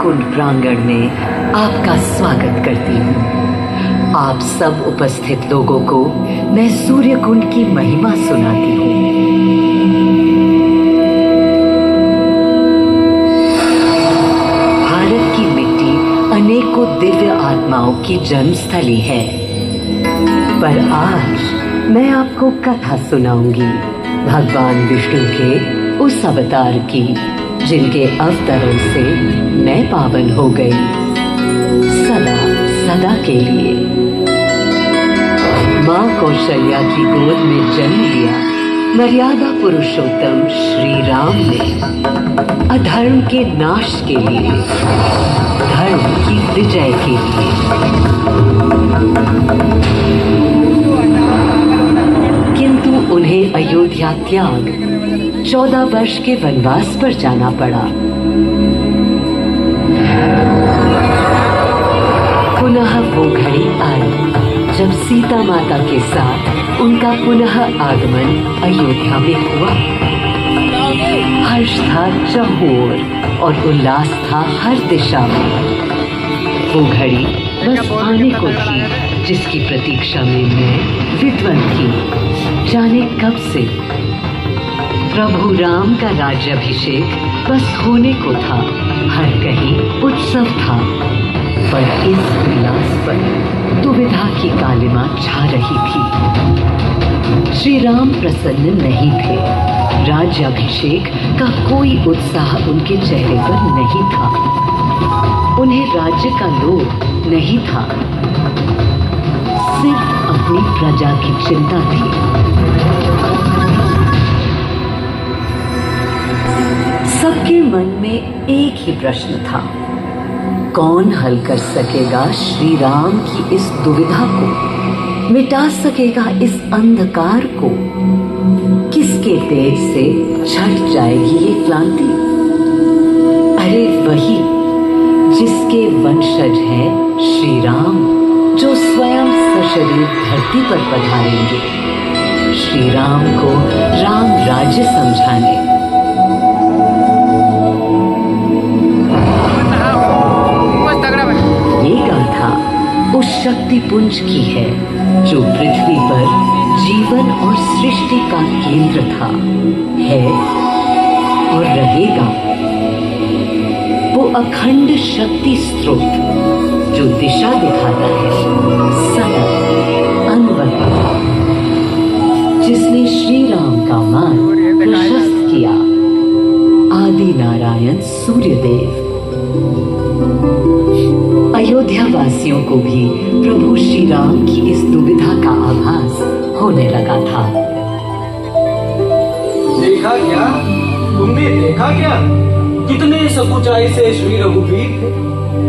कुंड प्रांगण में आपका स्वागत करती हूँ। आप सब उपस्थित लोगों को मैं सूर्य कुंड की महिमा सुनाती हूँ। भारत की मिट्टी अनेकों दिव्य आत्माओं की जन्मस्थली है, पर आज मैं आपको कथा सुनाऊंगी भगवान विष्णु के उस अवतार की, जिनके अवतरण से मैं पावन हो गई सदा सदा के लिए। माँ कौशल्या की गोद में जन्म लिया मर्यादा पुरुषोत्तम श्री राम ने अधर्म के नाश के लिए, धर्म की विजय के लिए। किंतु उन्हें अयोध्या त्याग 14 वर्ष के वनवास पर जाना पड़ा। पुनः वो घड़ी आई जब सीता माता के साथ उनका पुनः आगमन अयोध्या में हुआ। हर्ष था चहुओर और उल्लास था हर दिशा में। वो घड़ी बस आने को थी जिसकी प्रतीक्षा में मैं विद्वन थी, जाने कब से। प्रभु राम का राज्याभिषेक बस होने को था, हर कहीं उत्सव था, पर इस उल्लास पर दुविधा की कालिमा छा रही थी। श्री राम प्रसन्न नहीं थे। राज्याभिषेक का कोई उत्साह उनके चेहरे पर नहीं था। उन्हें राज्य का लोभ नहीं था, सिर्फ अपनी प्रजा की चिंता थी। सबके मन में एक ही प्रश्न था, कौन हल कर सकेगा श्री राम की इस दुविधा को, मिटा सकेगा इस अंधकार को? किसके तेज से छट जाएगी ये क्रांति? अरे वही जिसके वंशज हैं श्री राम, जो स्वयं सशरीर धरती पर पधारेंगे श्री राम को राम राज्य समझाने। ये गाथा उस शक्ति पुंज की है जो पृथ्वी पर जीवन और सृष्टि का केंद्र था, है और रहेगा। वो अखंड शक्ति स्रोत जो दिशा दिखाता है सतत अनवरत, जिसने श्री राम का मार्ग प्रशस्त किया, आदि नारायण सूर्यदेव। अयोध्या वासियों को भी प्रभु श्री राम की इस दुविधा का आभास होने लगा था। देखा क्या? तुमने देखा क्या? कितने सकुचाई से श्री रघुवीर थे।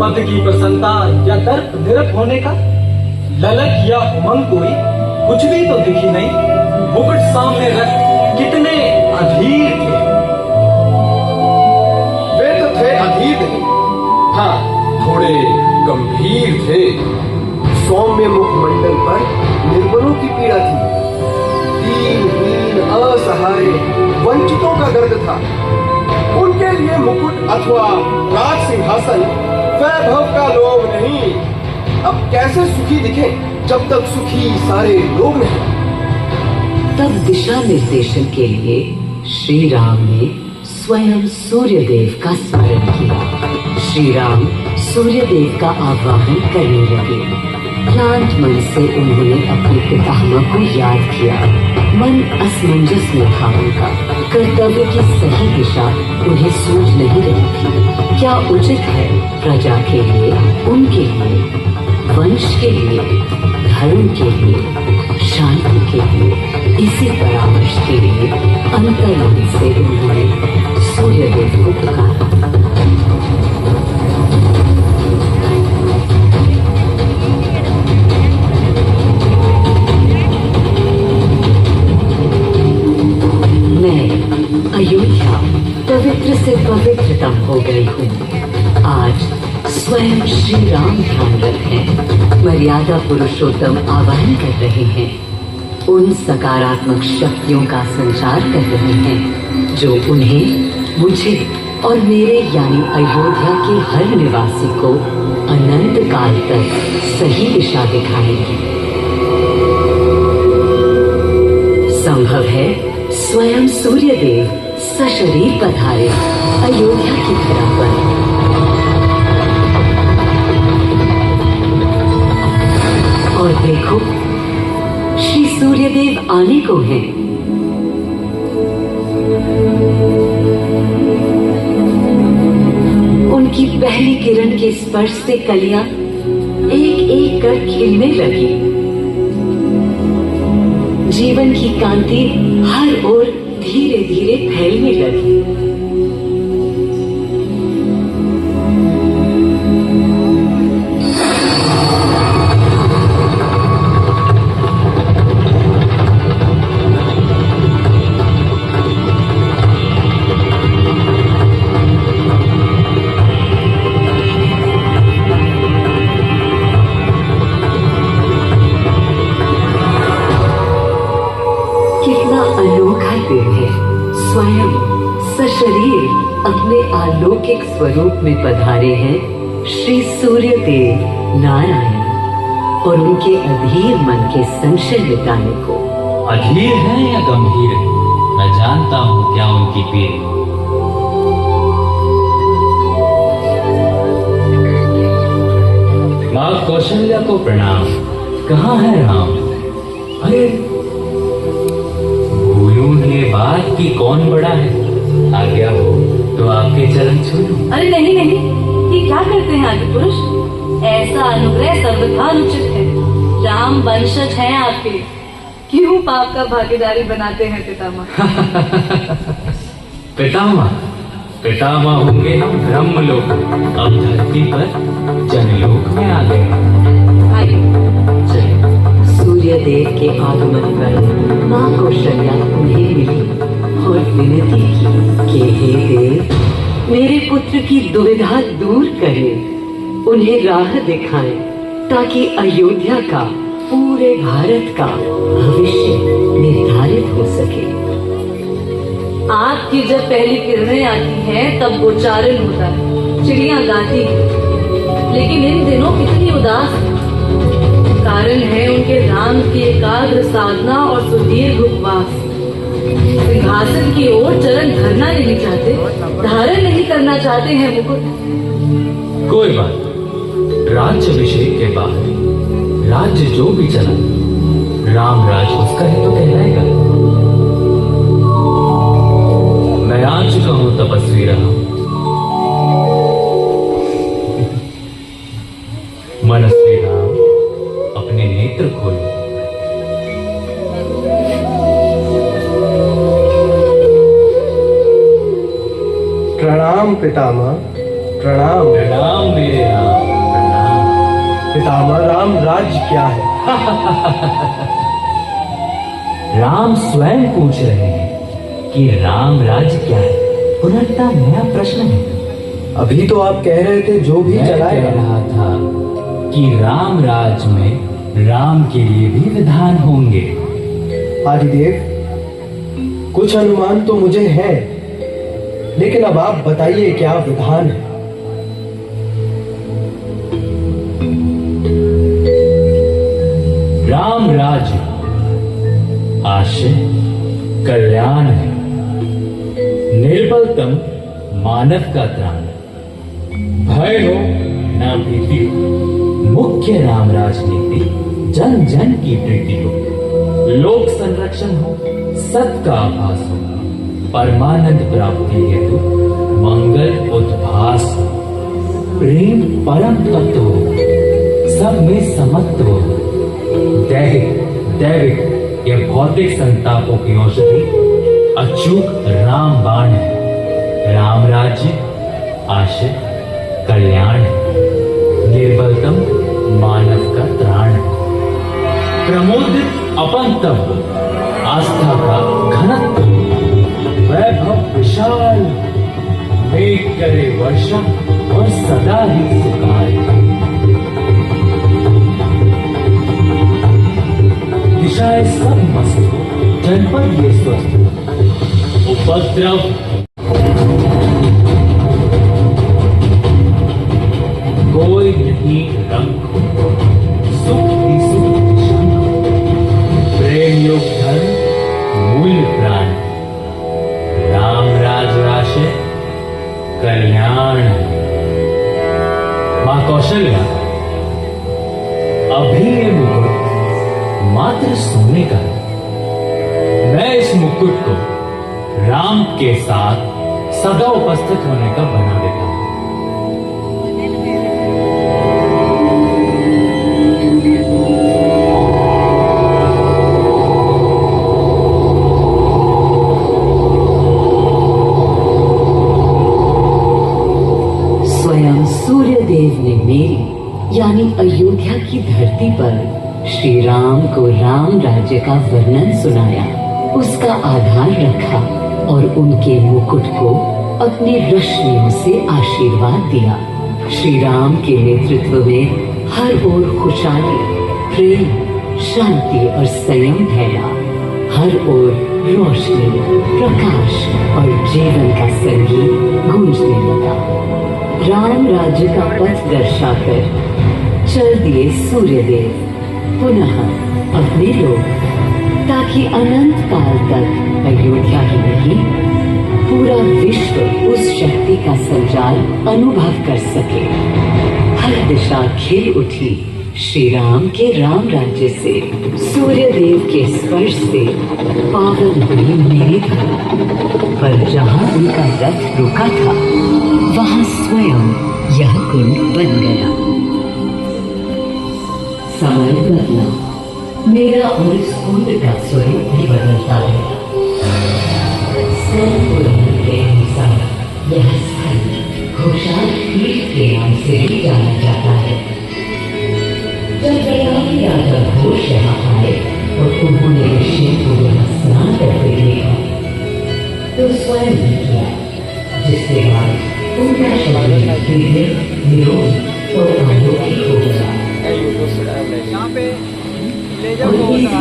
पद की प्रसन्नता या दर्प निरप होने का ललक या उमंग कोई कुछ भी तो दिखी नहीं। मुकुट सामने रख कितने अधीर थे। वे तो थे अधीर नहीं, हाँ थोड़े गंभीर थे। सौम्य मुखमंडल पर निर्बलों की पीड़ा थी, दीनहीन असहाय वंचितों का दर्द था। उनके लिए मुकुट अथवा राज सिंहासन वैभव का लोभ नहीं। अब कैसे सुखी दिखे जब तक सुखी सारे लोग नहीं। तब दिशा निर्देशन के लिए श्री राम ने स्वयं सूर्यदेव का स्मरण किया। श्री राम सूर्यदेव का आवाहन करने लगे। क्लांत मन से उन्होंने अपने पितामह को याद किया। मन असमंजस में था उनका। कर्तव्य की सही दिशा उन्हें सूझ नहीं रही थी। क्या उचित है प्रजा के लिए, उनके लिए, वंश के लिए, धर्म के लिए, शांति के लिए? इसी परामर्श के लिए अंतर्मन से उन्होंने सूर्यदेव को पुकारा। अयोध्या पवित्र से पवित्रतम हो गई हूँ। आज स्वयं श्री राम ध्यान रखें, मर्यादा पुरुषोत्तम आवाहन कर रहे हैं। उन सकारात्मक शक्तियों का संचार कर रहे हैं जो उन्हें, मुझे और मेरे यानी अयोध्या के हर निवासी को अनंत काल तक सही दिशा दिखाएंगी। संभव है स्वयं सूर्यदेव सशरीर पधारे अयोध्या की धरा पर। और देखो, श्री सूर्यदेव आने को हैं। उनकी पहली किरण के स्पर्श से कलियां एक एक कर खिलने लगी। जीवन की कांति हर ओर धीरे धीरे फैलने लगी। अनोखा दिन है। स्वयं सशरीर अपने अलौकिक स्वरूप में पधारे हैं श्री सूर्यदेव नारायण और उनके अधीर मन के संशय मिटाने को। अधीर है या गंभीर है, मैं जानता हूँ क्या उनकी पीड़। माँ कौशल्या को प्रणाम। कहाँ है राम? अरे ये बात कि कौन बड़ा है, आज्ञा हो तो आपके चरण छू लूं। अरे नहीं नहीं, ये क्या करते हैं आदि पुरुष? ऐसा अनुग्रह सर्वथा अनुचित है। राम वंशज हैं आपके, क्यों पाप का भागीदारी बनाते हैं पितामह? पितामह पितामह होंगे हम ब्रह्मलोक, अब धरती पर जनलोक में आ गए। सूर्यदेव के आगमन पर माँ कौशल्या उन्हें मिली और विनती की कि हे देव, मेरे पुत्र की दुविधा दूर करें, उन्हें राह दिखाएं ताकि अयोध्या का, पूरे भारत का भविष्य निर्धारित हो सके। आपकी जब पहली किरणें आती हैं तब उच्चारण होता है, चिड़ियां गाती हैं, लेकिन इन दिनों कितनी उदास है। कारण है उनके राम की एकाग्र साधना और सुदीर्घ उपवास। सिंहासन की ओर चरण धरना नहीं चाहते, धारण नहीं करना चाहते हैं मुकुट। कोई बात, राज्य अभिषेक के बाद राज्य जो भी चला, राम राज उसका ही तो कहलाएगा। मैं आ चुका हूं तपस्वी राम। मनस्वी राम, अपने नेत्र खोलो। प्रणाम पितामह, प्रणाम। प्रणाम मेरे राम, प्रणाम। पितामह, राम राज्य क्या है? राम स्वयं पूछ रहे हैं कि राम राज्य क्या है। पुनः नया प्रश्न है। अभी तो आप कह रहे थे जो भी मैं चलाएगा। कह रहा था कि राम राज में राम के लिए भी विधान होंगे। आदिदेव, कुछ अनुमान तो मुझे है, लेकिन अब आप बताइए क्या विधान है? राम राज्य आशय कल्याण है, निर्बलतम मानव का त्राण, भय हो न भीति हो, मुख्य राम राजनीति जन जन की प्रीति हो, लोक संरक्षण हो, सत का आभास हो, परमानंद प्राप्ति हेतु मंगल उद्भास हो, प्रेम परम तत्व हो, सब में समत्व हो, दैहिक दैविक या भौतिक संतापों की औषधि अचूक राम बाण है। राम राज्य आशय कल्याण है, निर्बलतम मानव का त्राण है, प्रमोदित अपंतव्य आस्था का घनत्व, वैभव विशाल, मेघ करे वर्षा और सदा ही सुखाए, दिशाएं सब मस्त हो, जनपद ये स्वस्थ हो, उपद्रव कोई नहीं रंग हो, सुख ही सुख निशान हो। प्रेम योग धर्म मूल प्राण, राम राज राशे कल्याण। मां कौशल्या, अभी ये मुकुट मात्र सोने का है। मैं इस मुकुट को राम के साथ सदा उपस्थित होने का बना देता हूं। स्वयं सूर्यदेव ने मेरी यानी अयोध्या की धरती पर श्री राम को राम राज्य का वर्णन सुनाया, उसका आधार रखा और उनके मुकुट को अपनी रश्मियों से आशीर्वाद दिया। श्री राम के नेतृत्व में हर ओर खुशहाली, प्रेम, शांति और संयम फैला। हर ओर रोशनी, प्रकाश और जीवन का संगीत गूंजने लगा। राम राज्य का पथ दर्शाकर चल दिए सूर्यदेव पुनः अपने लोग, ताकि अनंत काल तक अयोध्या ही नहीं पूरा विश्व उस शक्ति का संचार अनुभव कर सके। हर दिशा खिल उठी श्री राम के राम राज्य से। सूर्यदेव के स्पर्श से पावन हुई मेरी धरती, पर जहाँ उनका रथ रुका था वहाँ स्वयं यह कुंड बन गया। समय बदला, मेरा और इस कुंड का स्वरूप भी बदलता गया। स्वयं पुराण के अनुसार यह स्थल घोषाल पीठ के नाम से भी जाना जाता है। जब प्रतापी राजा घोष यहाँ आए और उन्होंने ऋषि को यहाँ स्नान करते देखा तो स्वयं भी किया, जिसके बाद उनका शरीर दिव्य, निरोग और अलौकिक हो गया। यहाँ पे लेजर को होता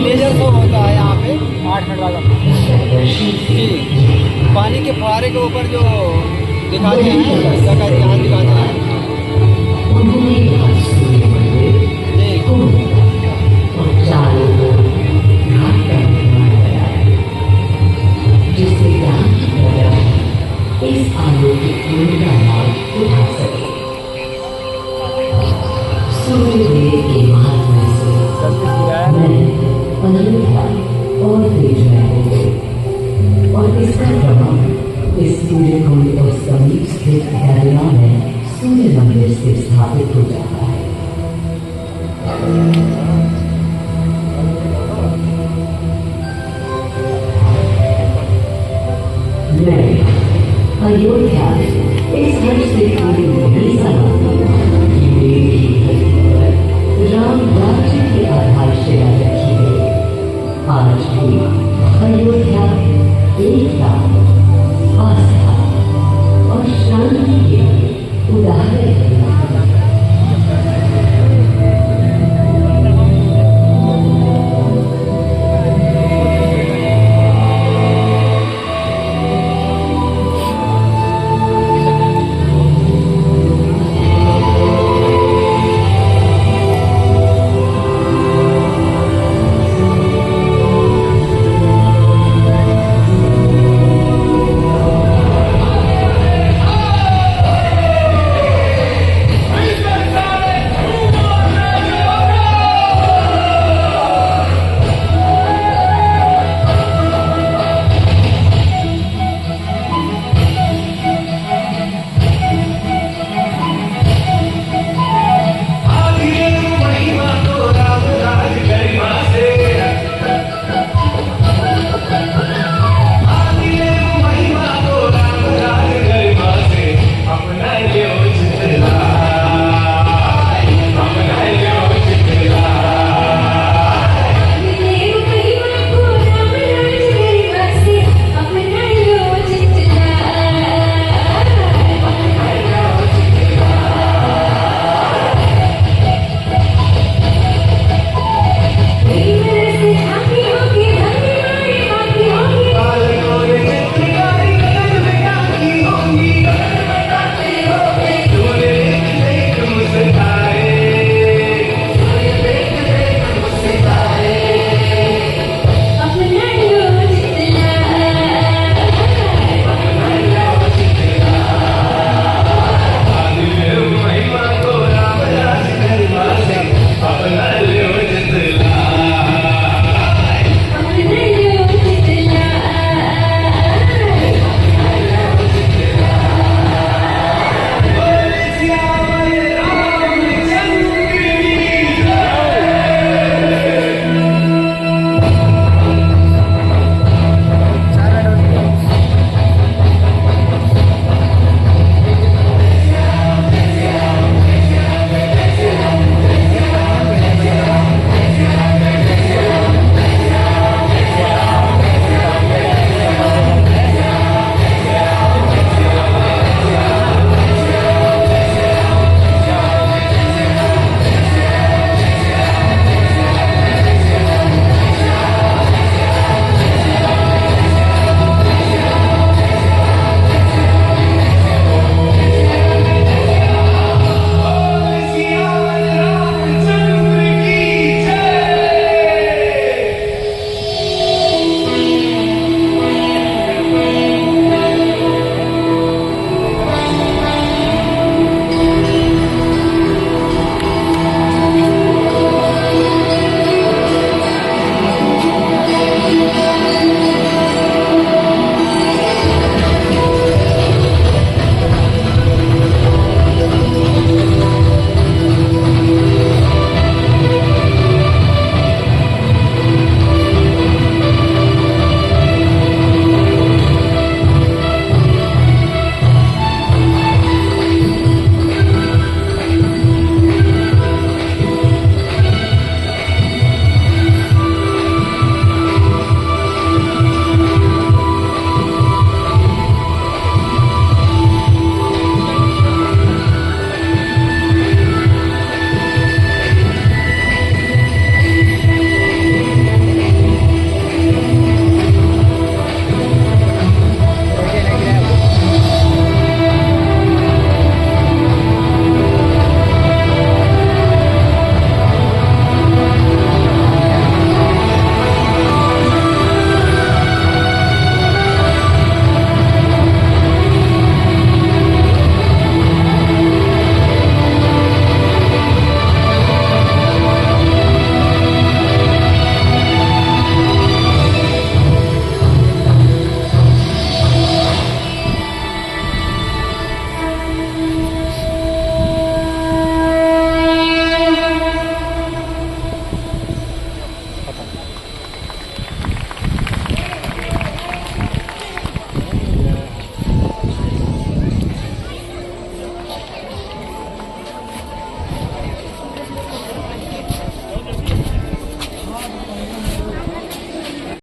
लेजर शो होता है यहाँ पे 8 मिनट वाला। पानी के फुहारे के ऊपर जो दिखाते हैं, जगह का इतिहास दिखाते हैं। जिससे यहाँ की प्रजा इस अलौकिक कुंड का लाभ उठा सके। सूर्यदेव के महात्म्य से मैं अयोध्या और विजय हो गई और इसका प्रभाव इस सूर्य कुंड और समीप स्थित हरियाणा में सूर्य मंदिर से स्थापित हो जाता है। मैं अयोध्या इस घर से पूरी नहीं समझती कि मेरी ही धरती पर राम राज्य की आधारशिला रखी गई। आज भी अयोध्या एकता, आस्था और शांति के उदाहरण है। अपन